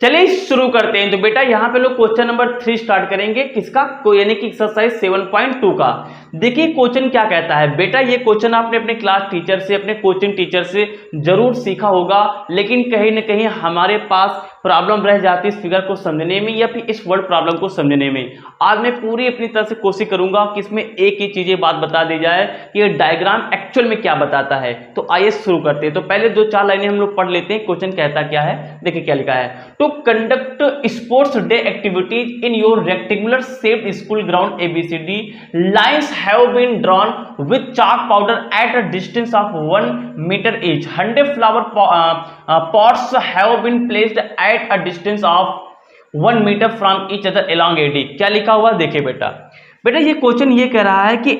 चलिए शुरू करते हैं। तो बेटा यहाँ पे लोग क्वेश्चन नंबर 3 स्टार्ट करेंगे किसका, यानी कि एक्सरसाइज 7.2 का। देखिए क्वेश्चन क्या कहता है बेटा, ये क्वेश्चन आपने अपने क्लास टीचर से, अपने कोचिंग टीचर से जरूर सीखा होगा, लेकिन कहीं ना कहीं हमारे पास प्रॉब्लम रह जाती है इस फिगर को समझने में या फिर इस वर्ड प्रॉब्लम को समझने में। आज मैं पूरी अपनी तरफ से कोशिश करूंगा कि इसमें एक ही चीजें बात बता दी जाए कि ये डायग्राम एक्चुअल में क्या बताता है। तो आइए शुरू करते हैं। तो पहले 2-4 लाइनें हम लोग पढ़ लेते हैं, क्वेश्चन कहता क्या है। देखिए क्या लिखा है, to conduct sports day activities in your rectangular shaped school ground ABCD, lines have been drawn with chalk powder at a distance of 1 meter each. 100 flower pots have been placed at a distance of 1 meter from each other along AD. क्या लिखा हुआ देखिए बेटा, ये question ये कह रहा है कि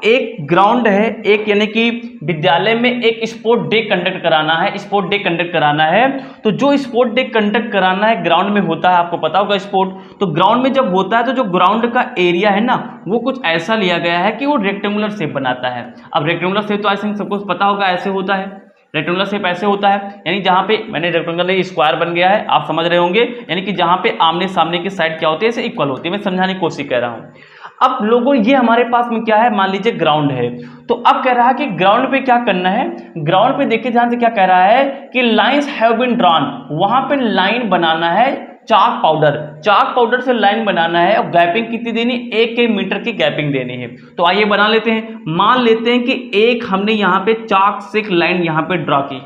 एक ग्राउंड है, एक यानी कि विद्यालय में एक स्पोर्ट डे कंडक्ट कराना है, स्पोर्ट डे कंडक्ट कराना है। तो जो स्पोर्ट डे कंडक्ट कराना है ग्राउंड में होता है, आपको पता होगा स्पोर्ट। तो ग्राउंड में जब होता है तो जो ग्राउंड का एरिया है ना, वो कुछ ऐसा लिया गया है कि वो रेक्टेंगुलर शेप बनाता है। अब रेक्टेंगुलर शेप तो आई थिंक सबको पता होगा ऐसे होता है, रेक्टेंगुलर शेप ऐसे होता है, यानी जहां पे मैंने रेक्टेंगुलर स्क्वायर बन गया है, आप समझ रहे होंगे, यानी कि जहां पे आमने सामने की साइड क्या होती है, ऐसे इक्वल होती है। मैं समझाने की कोशिश कर रहा हूं। अब लोगों ये हमारे पास में क्या है, मान लीजिए ग्राउंड है। तो अब कह रहा है कि ग्राउंड पे क्या करना है, ग्राउंड पे देखिए ध्यान से क्या कह रहा है कि लाइंस हैव बीन ड्रॉन, वहां पे लाइन बनाना है, चाक पाउडर से लाइन बनाना है और गैपिंग कितनी देनी, 1 मीटर की गैपिंग देनी है। तो आइए बना लेते हैं। मान लेते हैं कि एक हमने यहाँ पे चाक से एक लाइन यहाँ पे ड्रा की,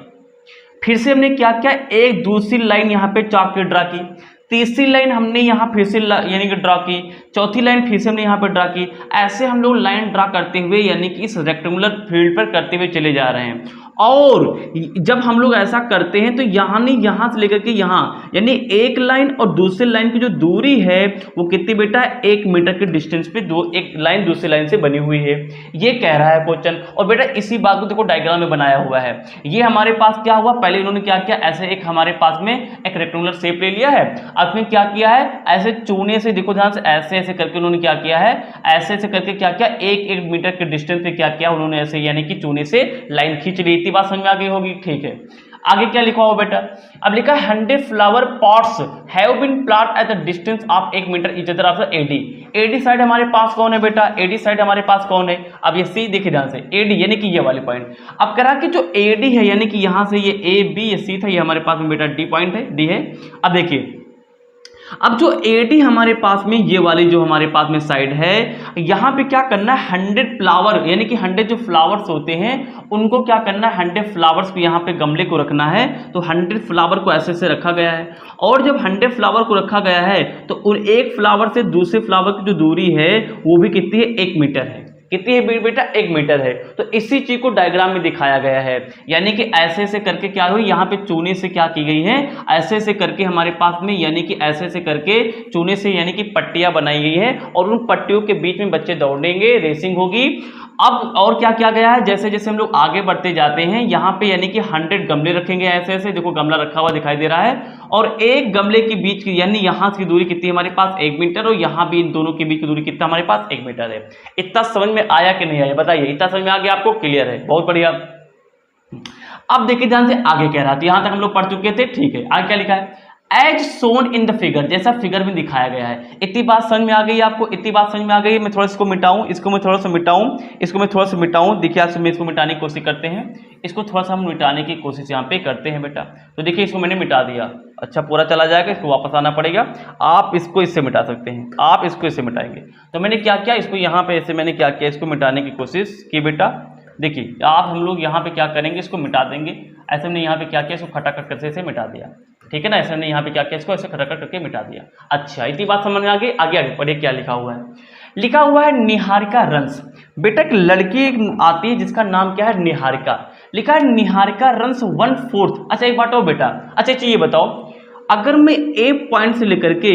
फिर से हमने क्या किया, एक दूसरी लाइन यहाँ पे चाक पे ड्रा की, तीसरी लाइन हमने यहाँ फिर से यानी कि ड्रा की, चौथी लाइन फिर से हमने यहाँ पर ड्रा की। ऐसे हम लोग लाइन ड्रा करते हुए यानी कि इस रेक्टेंगुलर फील्ड पर करते हुए चले जा रहे हैं। और जब हम लोग ऐसा करते हैं तो यहाँ से लेकर के यहाँ, यानी एक लाइन और दूसरी लाइन की जो दूरी है वो कितनी बेटा, 1 मीटर के डिस्टेंस पे एक लाइन दूसरी लाइन से बनी हुई है, ये कह रहा है क्वेश्चन। और बेटा इसी बात को देखो डायग्राम में बनाया हुआ है। ये हमारे पास क्या हुआ, पहले इन्होंने क्या किया, ऐसे एक हमारे पास में एक रेक्टेंगुलर शेप ले लिया है। अब में क्या किया है, ऐसे चूने से, देखो ध्यान से, ऐसे ऐसे करके उन्होंने क्या किया है, ऐसे ऐसे करके क्या किया, 1 मीटर के डिस्टेंस पे क्या किया उन्होंने, ऐसे यानी कि चूने से लाइन खींच ली। इतनी बात समझ में आ गई होगी, ठीक है। आगे क्या लिखा हुआ बेटा, अब लिखा है 100 flower pots have been plant at the distance of 1 metre each other of AD side हमारे पास कौन है बेटा, AD साइड हमारे पास कौन है। अब ये सी देखिए ध्यान से, AD यानी कि ये वाली पॉइंट। अब कह रहा कि जो AD है यानी कि यहां से ये A B ये C था, ये हमारे पास में बेटा D पॉइंट है, D है। अब देखिए, अब जो AD हमारे पास में ये वाली जो हमारे पास में साइड है, यहाँ पे क्या करना है, 100 फ्लावर यानी कि 100 जो फ्लावर्स होते हैं उनको क्या करना है, 100 फ्लावर्स को यहाँ पे गमले को रखना है। तो 100 फ्लावर को ऐसे से रखा गया है, और जब 100 फ्लावर को रखा गया है तो उन एक फ्लावर से दूसरे फ्लावर की जो दूरी है वो भी कितनी है, 1 मीटर है। कितनी है बेटा, 1 मीटर है। तो इसी चीज को डायग्राम में दिखाया गया है, यानी कि ऐसे ऐसे करके क्या हुई, यहाँ पे चूने से क्या की गई है, ऐसे ऐसे करके हमारे पास में, यानी कि ऐसे ऐसे करके चूने से यानी कि पट्टियां बनाई गई है, और उन पट्टियों के बीच में बच्चे दौड़ेंगे, रेसिंग होगी। अब और क्या किया गया है, जैसे जैसे हम लोग आगे बढ़ते जाते हैं यहाँ पे यानी कि 100 गमले रखेंगे, ऐसे ऐसे, देखो गमला रखा हुआ दिखाई दे रहा है, और एक गमले के बीच की यानी यहाँ की दूरी कितनी हमारे पास, 1 मीटर, और यहाँ भी इन दोनों के बीच की दूरी कितना हमारे पास, 1 मीटर है। इतना समझ में आया कि नहीं आया बताइए, इतना समझ में आ गया आपको, क्लियर है, बहुत बढ़िया। अब देखिए ध्यान से आगे कह रहा था, यहां तक हम लोग पढ़ चुके थे, ठीक है। आगे क्या लिखा है, as shown in the figure, जैसा फिगर में दिखाया गया है। इतनी बात समझ में आ गई आपको, इतनी बात समझ में आ गई। मैं थोड़ा इसको मिटाऊं, इसको मैं थोड़ा सा मिटाऊं, इसको मैं थोड़ा सा मिटाऊं। देखिए आज इसको मिटाने की कोशिश करते हैं, इसको थोड़ा सा हम मिटाने की कोशिश यहाँ पे करते हैं बेटा। तो देखिए इसको मैंने मिटा दिया, अच्छा पूरा चला जाएगा, इसको वापस आना पड़ेगा। आप इसको इससे मिटा सकते हैं, आप इसको इससे मिटाएंगे। तो मैंने क्या किया, इसको यहाँ पे ऐसे मैंने क्या किया, इसको मिटाने की कोशिश की बेटा। देखिए आप हम लोग यहाँ पे क्या करेंगे, इसको मिटा देंगे। ऐसे हमने यहाँ पे क्या किया, इसको खटाखट करके ऐसे मिटा दिया, ठीक है ना। ऐसे हमने यहाँ पे क्या किया, इसको ऐसे खटाखट करके मिटा दिया। अच्छा इतनी बात समझ में आ गई। आगे आगे पढ़िए क्या लिखा हुआ है, लिखा हुआ है निहारिका रंस। बेटा एक लड़की आती है जिसका नाम क्या है, निहारिका। लिखा है निहारिका रंस 1/4। अच्छा एक बात हो बेटा, अच्छा ये बताओ, अगर मैं A पॉइंट से लेकर के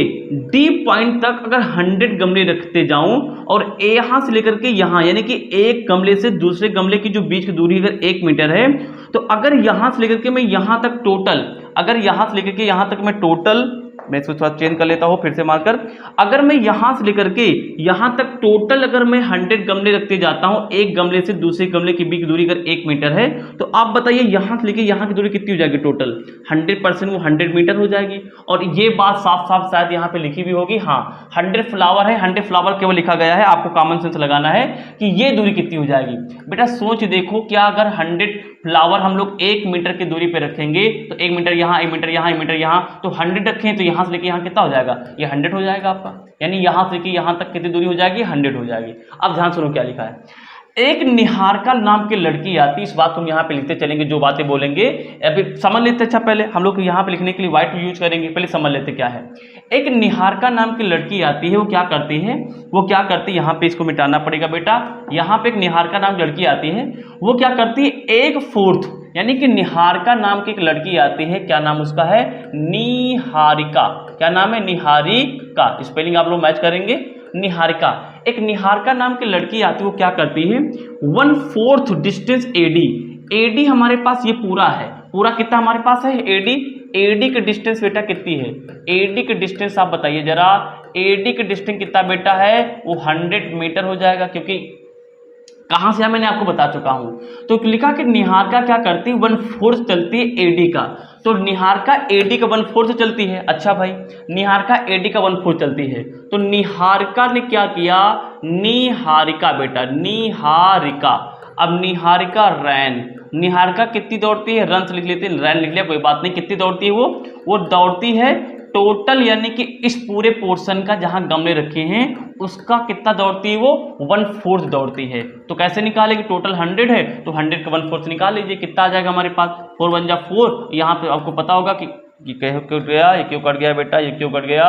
D पॉइंट तक अगर 100 गमले रखते जाऊं, और यहाँ से लेकर के यहाँ, यानी कि एक गमले से दूसरे गमले की जो बीच की दूरी अगर 1 मीटर है, तो अगर यहाँ से लेकर के मैं यहाँ तक टोटल, अगर यहाँ से लेकर के यहाँ तक मैं टोटल मैं इसको थोड़ा चेंज कर लेता हूँ फिर से मार्कर। अगर मैं यहाँ से लेकर के यहाँ तक टोटल अगर मैं 100 गमले रखते जाता हूँ, एक गमले से दूसरे गमले के बीच की दूरी अगर 1 मीटर है, तो आप बताइए यहाँ से लेके यहाँ की दूरी कितनी हो जाएगी टोटल? 100% वो 100 मीटर हो जाएगी। और ये बात साफ साफ शायद यहाँ पे लिखी भी होगी, हाँ 100 फ्लावर है, 100 फ्लावर केवल लिखा गया है, आपको कॉमन सेंस लगाना है कि ये दूरी कितनी हो जाएगी। बेटा सोच देखो, क्या अगर 100 फ्लावर हम लोग 1 मीटर की दूरी पे रखेंगे तो 1 मीटर यहाँ, 1 मीटर यहाँ, 1 मीटर यहाँ, तो 100 रखें तो यहाँ से लेके यहाँ कितना हो जाएगा? ये 100 हो जाएगा आपका, यानी यहाँ से लेके यहाँ तक कितनी दूरी हो जाएगी? 100 हो जाएगी। अब ध्यान सुनो क्या लिखा है। एक निहारिका नाम की लड़की आती, इस बात को हम यहाँ पे लिखते चलेंगे, जो बातें बोलेंगे अभी समझ लेते। अच्छा पहले हम लोग यहाँ पे लिखने के लिए व्हाइट यूज करेंगे, पहले समझ लेते क्या है। एक निहारिका नाम की लड़की आती है, वो क्या करती है? वो क्या करती है, यहाँ पे इसको मिटाना पड़ेगा बेटा। यहाँ पे एक निहारिका नाम की लड़की आती है, वो क्या करती है? 1/4 यानी कि निहारिका नाम की एक लड़की आती है, क्या नाम उसका है? निहारिका। क्या नाम है? निहारिका। स्पेलिंग आप लोग मैच करेंगे, निहारिका। एक निहारिका नाम की लड़की आती है, वो क्या करती है? 1/4 डिस्टेंस एडी। एडी हमारे पास ये पूरा है, पूरा कितना हमारे पास है? एडी। एडी की डिस्टेंस बेटा कितनी है? एडी की डिस्टेंस आप बताइए जरा, एडी की डिस्टेंस कितना बेटा है? वो 100 मीटर हो जाएगा, क्योंकि कहाँ से मैंने आपको बता चुका हूं। तो लिखा कि निहारिका क्या करती है? 1/4 चलती है एडी का। तो निहारिका एडी का 1/4 से चलती है। अच्छा भाई, निहारिका एडी का 1/4 चलती है, तो निहारिका ने क्या किया? निहारिका बेटा, निहारिका। अब निहारिका रैन, निहारिका कितनी दौड़ती है? रन से लिख लेते हैं, रैन लिख लिया कोई बात नहीं। कितनी दौड़ती है वो दौड़ती है टोटल, यानी कि इस पूरे पोर्शन का जहां गमले रखे हैं उसका कितना दौड़ती है? वो 1/4 दौड़ती है। तो कैसे निकालेगी? टोटल 100 है तो 100 का 1/4 निकाल लीजिए, कितना आ जाएगा हमारे पास? 4 × 1 = 4। यहाँ पे आपको पता होगा कि क्यों कट गया, ये क्यों कट गया बेटा, ये क्यों कट गया,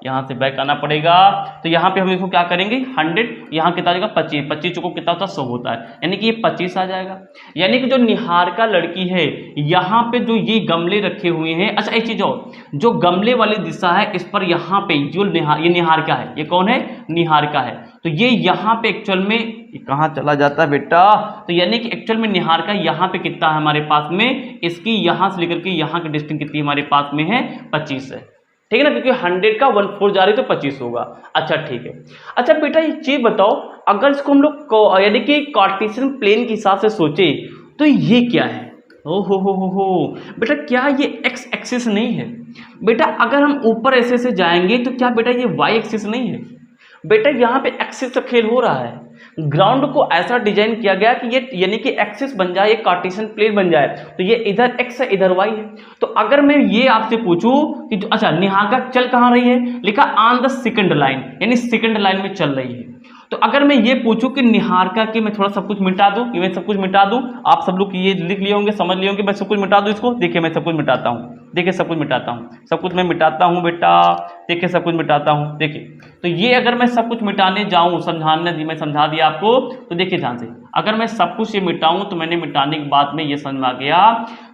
यहाँ से बैक आना पड़ेगा। तो यहाँ पे हम इसको क्या करेंगे? 100, यहाँ कितना आ जाएगा? 25। 25 चौको कितना होता है? 100 होता है, यानी कि ये 25 आ जाएगा। यानी कि जो निहारिका लड़की है, यहाँ पे जो ये गमले रखे हुए हैं, अच्छा एक चीज और, जो गमले वाली दिशा है इस पर यहाँ पे जो ये निहारिका है, ये कौन है? निहारिका है। तो ये यहाँ पे एक्चुअल में कहाँ चला जाता है बेटा? तो यानी कि एक्चुअल में निहारिका यहाँ पे कितना है हमारे पास में? इसकी यहाँ से लेकर के यहाँ की डिस्टेंस कितनी हमारे पास में है? 25 है, ठीक है ना, क्योंकि 100 का 1/4 जा रही है तो 25 होगा। अच्छा ठीक है। अच्छा बेटा एक चीज बताओ, अगर इसको हम लोग यानी कि कार्टेशियन प्लेन के हिसाब से सोचे तो ये क्या है? ओ हो बेटा, क्या ये एक्स एक्सिस नहीं है? बेटा अगर हम ऊपर ऐसे से जाएंगे तो क्या बेटा ये वाई एक्सिस नहीं है? बेटा यहाँ पे एक्सिस का खेल हो रहा है। ग्राउंड को ऐसा डिजाइन किया गया कि ये यानी कि एक्सिस बन जाए, ये कार्टेशियन प्लेन बन जाए, तो ये इधर एक्स है इधर वाई है। तो अगर मैं ये आपसे पूछूं कि अच्छा निहारिका चल कहाँ रही है, लिखा ऑन द सेकंड लाइन, यानी सेकंड लाइन में चल रही है। तो अगर मैं ये पूछूं कि निहारिका की, मैं थोड़ा सब कुछ मिटा दूं, कि मैं सब कुछ मिटा दूं, आप सब लोग ये लिख लिए होंगे, समझ लिए होंगे, मैं सब कुछ मिटा दूं इसको। देखिए मैं सब कुछ मिटाता हूं, देखिए सब कुछ मिटाता हूं, सब कुछ मैं मिटाता हूं बेटा, देखिए सब कुछ मिटाता हूं। देखिए तो ये अगर मैं सब कुछ मिटाने जाऊं, समझाने दी, मैं समझा दिया आपको, तो देखिए ध्यान से, अगर मैं सब कुछ ये मिटाऊं तो मैंने मिटाने के बाद में ये समझ में आ गया।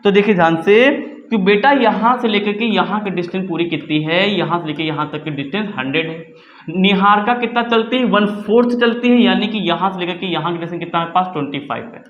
तो देखिए ध्यान से कि बेटा यहाँ से लेकर के यहाँ की डिस्टेंस पूरी कितनी है? यहाँ से लेकर यहाँ तक की डिस्टेंस 100 है। निहारिका कितना चलती है? 1/4 चलती है, यानी कि यहाँ से लेकर के यहाँ की डिस्टेंस कितना हमारे पास? 25 है।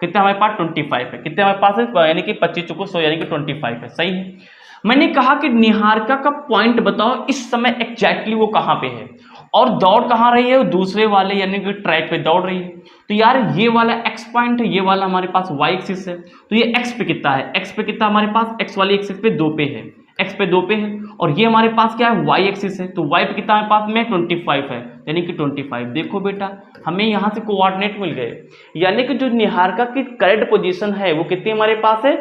कितना हमारे पास? 25 है। कितने हमारे पास है? यानी कि 25 चौको 100, यानी कि 25 है। सही है। मैंने कहा कि निहारिका का पॉइंट बताओ इस समय एग्जैक्टली वो कहाँ पे है और दौड़ कहाँ रही है? वो दूसरे वाले यानी कि ट्रैक पे दौड़ रही है। तो यार ये वाला एक्स पॉइंट है, ये वाला हमारे पास वाई एक्सिस है, तो ये एक्स पे कितना है? एक्स पे कितना हमारे पास? एक्स वाली एक्सिस पे 2 पे है, एक्स पे 2 पे है। और ये हमारे पास क्या है? वाई एक्सिस है, तो वाई पे कितना हमारे पास में? 25 है, यानी कि 25। देखो बेटा हमें यहाँ से कोऑर्डिनेट मिल गए, यानी कि जो निहारिका की करेक्ट पोजीशन है वो कितनी हमारे पास है?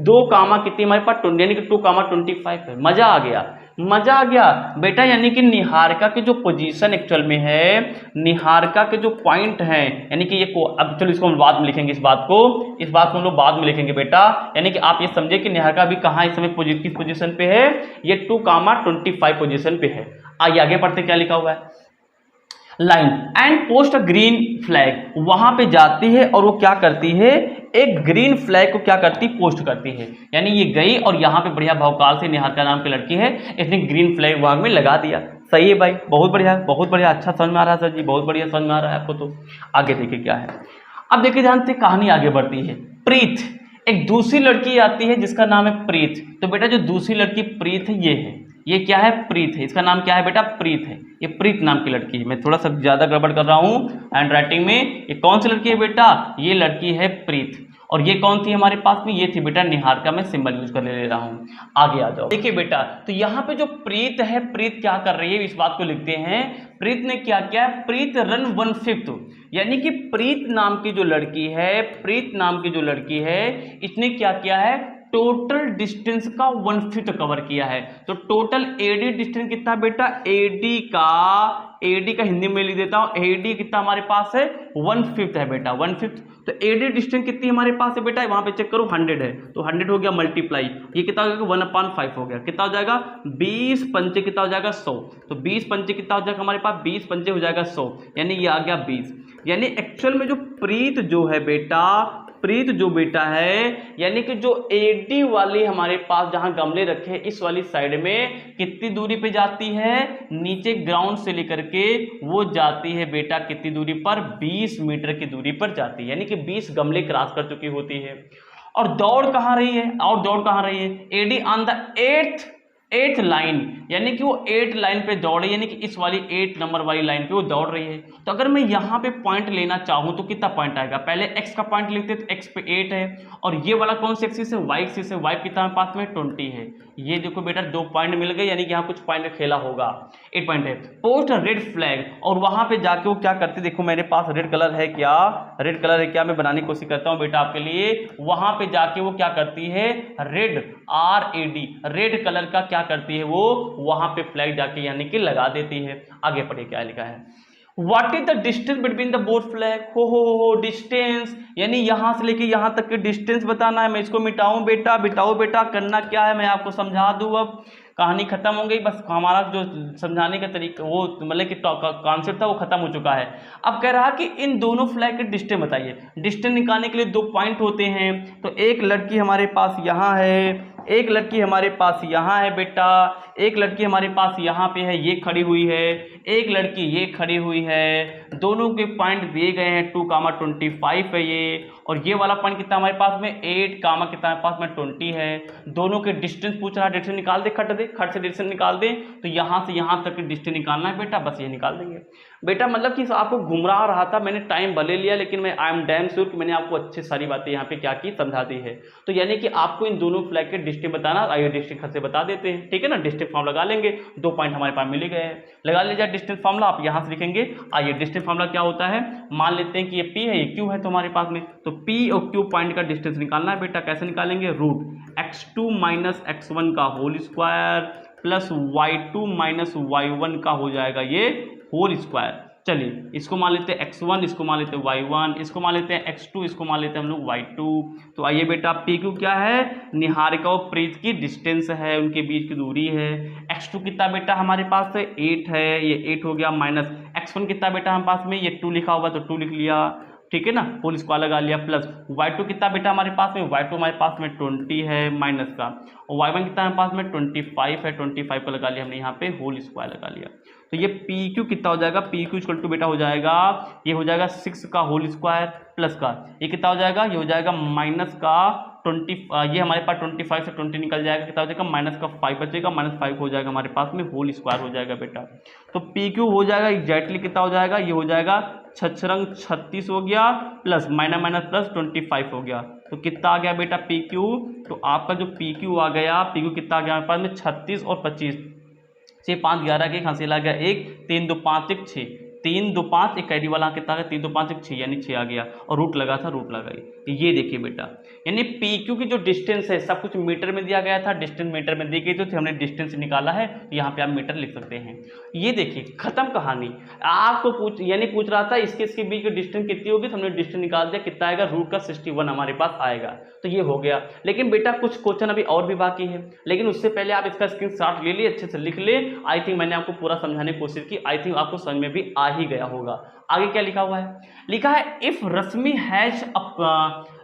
2 कामा कितनी हमारे पास? 20, यानी कि 2,25 है। मजा आ गया, मजा आ गया बेटा। यानी कि निहारिका की जो पोजीशन एक्चुअल में है, निहारिका के जो पॉइंट हैं, यानी कि ये को, अब चलो इसको हम बाद में लिखेंगे, इस बात को हम लोग बाद में लिखेंगे बेटा। यानी कि आप ये समझे कि निहारिका भी कहाँ इस समय किस पोजीशन पे है? ये 2,25 पोजीशन पे है। आइए आगे पढ़ते, क्या लिखा हुआ है? Line and post a green flag, वहां पे जाती है और वो क्या करती है? एक ग्रीन फ्लैग को क्या करती? पोस्ट करती है। यानी ये गई और यहाँ पे बढ़िया भावकाल से, निहारिका नाम की लड़की है, इसने ग्रीन फ्लैग वहां में लगा दिया। सही है भाई, बहुत बढ़िया, बहुत बढ़िया, अच्छा समझ में आ रहा है सर जी, बहुत बढ़िया समझ में आ रहा है आपको। तो आगे देखिए क्या है। अब देखिए ध्यान से, कहानी आगे बढ़ती है। प्रीत, एक दूसरी लड़की आती है जिसका नाम है प्रीत। तो बेटा जो दूसरी लड़की प्रीत है ये है, ये क्या है, प्रीत है। इसका नाम क्या है बेटा, प्रीत है। ये प्रीत नाम की लड़की है। मैं थोड़ा सा ज्यादा गड़बड़ कर रहा हूँ हैंड राइटिंग में। ये कौन सी लड़की है बेटा, ये लड़की है प्रीत। और ये कौन थी हमारे पास में, ये थी बेटा निहारिका। मैं सिंबल यूज कर ले रहा हूँ। आगे आ जाओ। देखिए बेटा, तो यहाँ पे जो प्रीत है, प्रीत क्या कर रही है, इस बात को लिखते हैं। प्रीत ने क्या किया, प्रीत रन 1/5, यानी कि प्रीत नाम की जो लड़की है, प्रीत नाम की जो लड़की है, इसने क्या किया है, टोटल डिस्टेंस का 1/5 कवर किया है। तो टोटल एडी डिस्टेंस कितना बेटा, एडी का हिंदी में लिख देता हूं, एडी कितना हमारे पास है, 1/5 है बेटा, 1/5। तो एडी डिस्टेंस कितनी हमारे पास है बेटा, वहां पे चेक करो 100 है, तो 100 हो गया मल्टीप्लाई, ये कितना हो जाएगा 1/5 हो गया, कितना हो जाएगा 20 पंचे कितना हो जाएगा 100। तो 20 पंचे कितना हो जाएगा हमारे पास, 20 पंचे हो जाएगा 100, यानी ये आ गया 20। यानी एक्चुअल में जो प्रीत जो है बेटा, प्रीत जो बेटा है, यानी कि जो एडी वाली हमारे पास जहां गमले रखे इस वाली साइड में कितनी दूरी पे जाती है, नीचे ग्राउंड से लेकर के वो जाती है बेटा कितनी दूरी पर, 20 मीटर की दूरी पर जाती है, यानी कि 20 गमले क्रॉस कर चुकी होती है। और दौड़ कहां रही है, और दौड़ कहां रही है, AD on the 8th line, यानी कि वो 8 लाइन पे दौड़ रही है, यानी कि इस वाली 8 नंबर वाली लाइन पे वो दौड़ रही है। तो अगर मैं यहाँ पे पॉइंट लेना चाहूँ तो कितना पॉइंट आएगा, पहले x का पॉइंट लिखते तो x पे 8 है, और ये वाला कौन सी एक्सिस है, y एक्सिस है, y कितना हमारे पास में 20 है। ये देखो बेटा 2 पॉइंट मिल गए, यानी कि यहाँ कुछ पॉइंट खेला होगा, 8 पॉइंट है। पोस्ट रेड फ्लैग, और वहां पे जाके वो क्या करती, देखो मेरे पास रेड कलर है क्या, रेड कलर है क्या, मैं बनाने की कोशिश करता हूँ बेटा आपके लिए। वहां पे जाके वो क्या करती है, रेड RAD, रेड कलर का क्या करती है वो, वहां पे फ्लैग जाके यानी कि लगा देती है। आगे पढ़िए क्या लिखा है, what is the distance between the both flag, हो डिस्टेंस, यानी यहां से लेके यहां तक के डिस्टेंस बताना है। मैं इसको मिटाऊं बेटा, बिटाओ बेटा, करना क्या है मैं आपको समझा दूं। अब कहानी खत्म हो गई, बस हमारा जो समझाने का तरीका वो मतलब कि कॉन्सेप्ट था वो खत्म हो चुका है। अब कह रहा कि इन दोनों फ्लैग के डिस्टेंस बताइए। डिस्टेंस निकालने के लिए 2 पॉइंट होते हैं, तो एक लड़की हमारे पास यहाँ है, एक लड़की हमारे पास यहाँ है बेटा, एक लड़की हमारे पास यहाँ पे है, ये खड़ी हुई है, एक लड़की ये खड़ी हुई है, दोनों के पॉइंट दिए गए हैं 2,25 है ये, और ये वाला पॉइंट कितना हमारे पास में 8, कितना हमारे पास में 20 है। दोनों के डिस्टेंस पूछ रहा है, डिस्टेंस निकाल दे, खट से डिस्टेंस निकाल दे, तो यहाँ से यहाँ तक डिस्टेंस निकालना है बेटा, बस ये निकाल देंगे बेटा। मतलब कि आपको घुमरा रहा था, मैंने टाइम भले लिया, लेकिन मैं आई एम डैम श्योर कि मैंने आपको अच्छी सारी बातें यहाँ पे क्या की, समझा दी है। तो यानी कि आपको इन दोनों फ्लैग के डिस्टेंस बताना, आइए डिस्टेंस खट से बता देते हैं, ठीक है ना। डिस्टेंस फॉर्म लगा लेंगे, 2 पॉइंट हमारे पास मिल गए हैं, लगा लीजिए डिस्टेंस फॉर्मूला, आप यहाँ से लिखेंगे। आइए डिस्टेंस फॉर्मूला क्या होता है, मान लेते हैं कि ये P है, ये Q है, तो हमारे पास में तो P और Q पॉइंट का डिस्टेंस निकालना है बेटा। कैसे निकालेंगे, रूट x2 माइनस x1 का whole square plus y2 minus y1 का हो जाएगा ये होल स्क्वायर। चलिए इसको मान लेते हैं x1, इसको मान लेते हैं y1, इसको मान लेते हैं x2, इसको मान लेते हैं हम लोग y2। तो आइए बेटा PQ क्या है, निहारिका और प्रीत की डिस्टेंस है, उनके बीच की दूरी है। x2 कितना बेटा हमारे पास है 8 है, ये 8 हो गया, माइनस x1 कितना बेटा हमारे पास में, ये 2 लिखा हुआ तो 2 लिख लिया, ठीक है ना, होल स्क्वायर लगा लिया, प्लस y2 कितना बेटा हमारे पास में, y2 हमारे पास में 20 है माइनस का, और y1 कितना हमारे पास में 25 है, 25 को लगा लिया हमने यहाँ पे, होल स्क्वायर लगा लिया। तो ये PQ कितना हो जाएगा, PQ इक्वल टू बेटा हो जाएगा, ये हो जाएगा 6 का होल स्क्वायर प्लस का, ये कितना हो जाएगा, ये हो जाएगा माइनस का 20, ये हमारे पास 25 से 20 निकल जाएगा, कितना हो जाएगा माइनस का 5 बचेगा, माइनस 5 हो जाएगा हमारे पास में, होल स्क्वायर हो जाएगा बेटा। तो PQ हो जाएगा एग्जैक्टली कितना हो जाएगा, ये हो जाएगा 36 हो गया, प्लस माइनस माइनस प्लस 25 हो गया, तो कितना आ गया बेटा PQ। तो आपका जो PQ आ गया, PQ कितना आ गया हमारे पास में 36 और 25, 6 5 11 के हासिल आ गया 1, 3 2 5 1 6, 3 2 5 एक कैरी वाला कितना आ गया 3 2 5 1 6, यानी 6 आ गया, और रूट लगा था, रूट लगाई। ये देखिए बेटा, यानी PQ की जो डिस्टेंस है सब कुछ मीटर में दिया गया था, डिस्टेंस मीटर में दी गई थी, तो हमने डिस्टेंस निकाला है, तो यहाँ पे आप मीटर लिख सकते हैं। ये देखिए खत्म कहानी। आपको पूछ रहा था इसके बीच की डिस्टेंस कितनी होगी, तो हमने डिस्टेंस निकाल दिया, कितना आएगा, रूट का 61 हमारे पास आएगा, तो ये हो गया। लेकिन बेटा कुछ क्वेश्चन अभी और भी बाकी है, लेकिन उससे पहले आप इसका स्क्रीनशॉट ले लिए, अच्छे से लिख ले। आई थिंक मैंने आपको पूरा समझाने की कोशिश की, आई थिंक आपको समझ में भी आ ही गया होगा। आगे क्या लिखा हुआ है, लिखा है इफ रश्मि हैज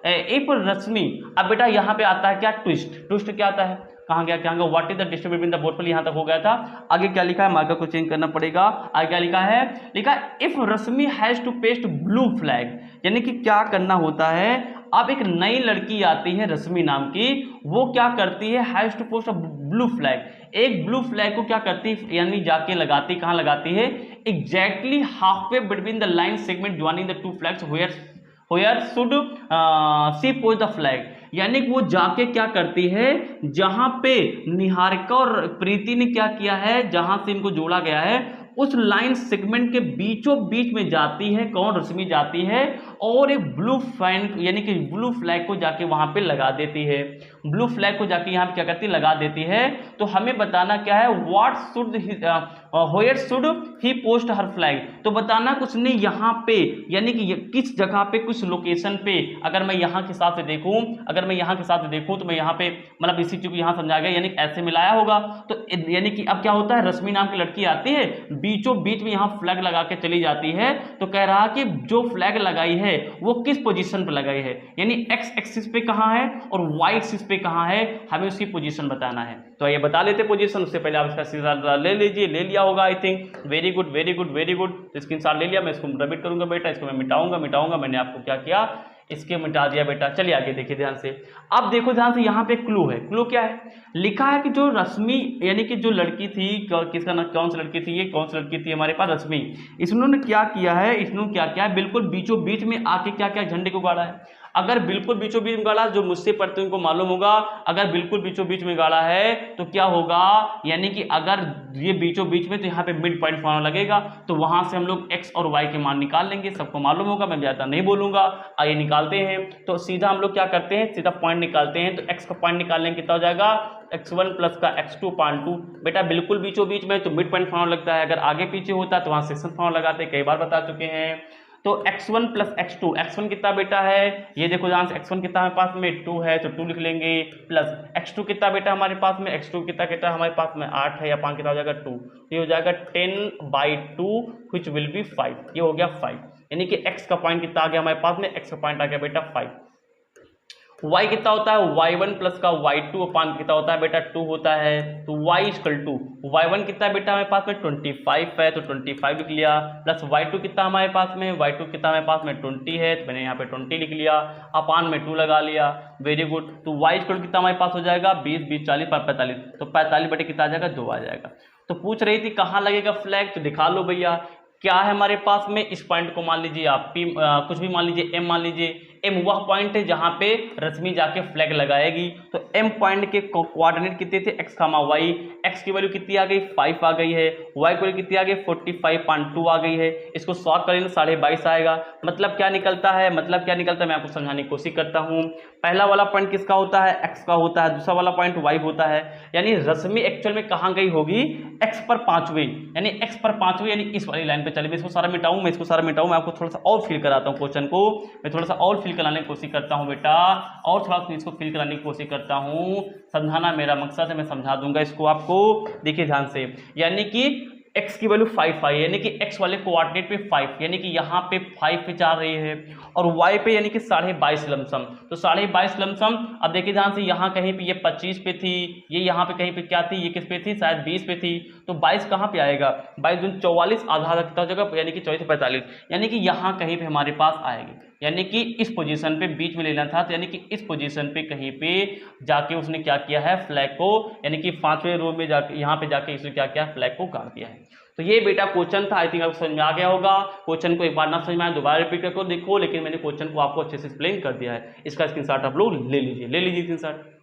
इफ रश्मि, अब बेटा यहाँ पे आता है क्या, ट्विस्ट। ट्विस्ट क्या आता है, कहाँ गया क्या गया, what is the distance between the both, यहाँ तक हो गया था। आगे क्या लिखा है, मार्कर को चेंज करना पड़ेगा। आगे क्या लिखा है, लिखा if Rashmi has to paste blue flag, यानी कि क्या करना होता है, अब एक नई लड़की आती है रश्मि नाम की, वो क्या करती है, has to post a blue flag, एक ब्लू फ्लैग को क्या करती है, यानी जाके लगाती, कहाँ लगाती है, exactly half way between the line segment joining the two flags where should she post the flag, यानी कि वो जाके क्या करती है, जहां पे निहारिका और प्रीति ने क्या किया है, जहां से इनको जोड़ा गया है उस लाइन सेगमेंट के बीचों बीच में जाती है, कौन, रश्मि जाती है और एक ब्लू फैन यानी कि ब्लू फ्लैग को जाके वहां पे लगा देती है, ब्लू फ्लैग को जाके यहाँ पे क्या करती है, लगा देती है। तो हमें बताना क्या है, what should where should he post her flag, तो बताना कुछ नहीं, यहाँ पे यानी कि किस जगह पे, कुछ लोकेशन पे, अगर मैं यहाँ के हिसाब से देखूं, अगर मैं यहाँ के हिसाब से देखूं तो मैं यहाँ पे मतलब इसी चीज को यहाँ समझा गया, यानी ऐसे मिलाया होगा। तो यानी कि अब क्या होता है, रश्मि नाम की लड़की आती है, बीचों बीच में यहाँ फ्लैग लगा के चली जाती है, तो कह रहा कि जो फ्लैग लगाई है वो किस पोजीशन पे लगाई है, यानी एक्स एक्सिस पे कहाँ है और वाई एक्सिस पे कहाँ है, हमें उसकी पोजीशन बताना है। तो ये बता लेते पोजीशन, उससे पहले आप इसका स्क्रीनशॉट ले लीजिए, ले लिया होगा I think, very good very good very good, तो स्क्रीनशॉट ले लिया, मैं इसको रिपीट करूंगा बेटा, इसको मैं मिटाऊंगा, मैंने आपको क्या किया, इसके मिटा दिया बेटा। चलिए आगे देखिए ध्यान से, अब देखो ध्यान से, यहाँ पे क्लू है, क्लू क्या है, लिखा है कि जो रश्मि यानी कि जो लड़की थी, किसका नाम, कौन सी लड़की थी, ये कौन सी लड़की थी हमारे पास, रश्मि, इसने क्या किया है, इसने क्या किया है, बिल्कुल बीचों बीच में आके क्या क्या झंडे को गाड़ा है। अगर बिल्कुल बीचों बीच में गाड़ा, जो मुझसे पढ़ते हैं उनको मालूम होगा, अगर बिल्कुल बीचों बीच में गाड़ा है तो क्या होगा, यानी कि अगर ये बीचों बीच में, तो यहाँ पे मिड पॉइंट फॉर्मूला लगेगा, तो वहां से हम लोग x और y के मान निकाल लेंगे, सबको मालूम होगा, मैं ज्यादा नहीं बोलूंगा। आइए निकालते हैं, तो सीधा हम लोग क्या करते हैं, सीधा पॉइंट निकालते हैं। तो x का पॉइंट निकालने कितना हो जाएगा, x1 प्लस का x2 पॉइंट 2, बेटा बिल्कुल बीचों बीच में तो मिड पॉइंट फॉर्मूला लगता है, अगर आगे पीछे होता है तो वहां सेक्शन फॉर्मूला लगाते, कई बार बता चुके हैं। तो x1 प्लस x2, x1 कितना बेटा है, ये देखो ध्यान से, x1 कितना हमारे पास में 2 है तो 2 लिख लेंगे, प्लस x2 कितना बेटा हमारे पास में, x2 कितना हमारे पास में 8 है, या 5 कितना हो जाएगा 2, ये हो जाएगा 10/2 which will be 5, ये हो गया 5, यानी कि x का पॉइंट कितना आ गया हमारे पास में, x का पॉइंट आ गया बेटा 5। y कितना होता है, y1 प्लस का y2 अपान कितना होता है बेटा 2 होता है, तो y इक्वल टू y1 कितना है बेटा हमारे पास में 25 है, तो 25 लिख लिया, प्लस y2 कितना हमारे पास में, y2 कितना हमारे पास में 20 है, तो मैंने यहाँ पे 20 लिख लिया, अपान में 2 लगा लिया, वेरी गुड। तो y इक्वल कितना हमारे पास हो जाएगा 20 20 40 45, तो 45 बटे कितना आ जाएगा 2 आ जाएगा। तो पूछ रही थी कहाँ लगेगा फ्लैग, तो दिखा लो भैया, क्या है हमारे पास में, इस पॉइंट को मान लीजिए आप P, कुछ भी मान लीजिए M मान लीजिए, M वह पॉइंट है जहां पे रश्मि जाके फ्लैग लगाएगी। तो M पॉइंट के कोऑर्डिनेट कितने थे, x, y, x की वैल्यू कितनी आ गई 5 आ गई है, y की वैल्यू कितनी आ गई 45.2 आ गई है, इसको सॉल्व करेंगे 22.5 आएगा। मतलब क्या निकलता है, मैं आपको समझाने की कोशिश करता हूँ। पहला वाला पॉइंट किसका होता है, x का होता है, दूसरा वाला पॉइंट y होता है, यानी रश्मि एक्चुअल में कहाँ गई होगी, x पर 5वें, यानी x पर 5वें, यानी इस वाली लाइन पे चले। मैं इसको सारा मिटाऊं, मैं आपको थोड़ा सा और फील कराता हूँ क्वेश्चन को, मैं थोड़ा सा और फील कराने की कोशिश करता हूँ बेटा, और थोड़ा सा इसको फील कराने की कोशिश करता हूँ, समझाना मेरा मकसद है, मैं समझा दूंगा इसको आपको। देखिए ध्यान से, यानी कि x की वैल्यू 5 आई, यानी कि x वाले कोऑर्डिनेट पे 5, यानी कि यहाँ पे 5 पे जा रही है, और y पे यानी कि 22.5 लमसम, तो 22.5 लमसम। अब देखिए ध्यान से, यहाँ कहीं पे ये 25 पे थी, ये यहाँ पे कहीं पे क्या थी, ये किस पे थी, शायद 20 पे थी, तो 22 कहाँ पे आएगा, 22 दूनी 44, आधा कितना हो जाएगा, यानी कि 24 45, यानी कि यहाँ कहीं पे हमारे पास आएगी, यानी कि इस पोजीशन पे बीच में लेना था, तो यानी कि इस पोजीशन पे कहीं पे जाके उसने क्या किया है, फ्लैग को, यानी कि 5वें रो में जाके, यहाँ पे जाके इसने क्या किया, फ्लैग को गाड़ दिया है। तो ये बेटा क्वेश्चन था, आई थिंक आपको समझ में आ गया होगा। क्वेश्चन को एक बार ना समझ में आए दोबारा रिपीट करके देखो, लेकिन मैंने क्वेश्चन को आपको अच्छे से एक्सप्लेन कर दिया है। इसका स्क्रीनशॉट आप लोग ले लीजिए स्क्रीनशॉट।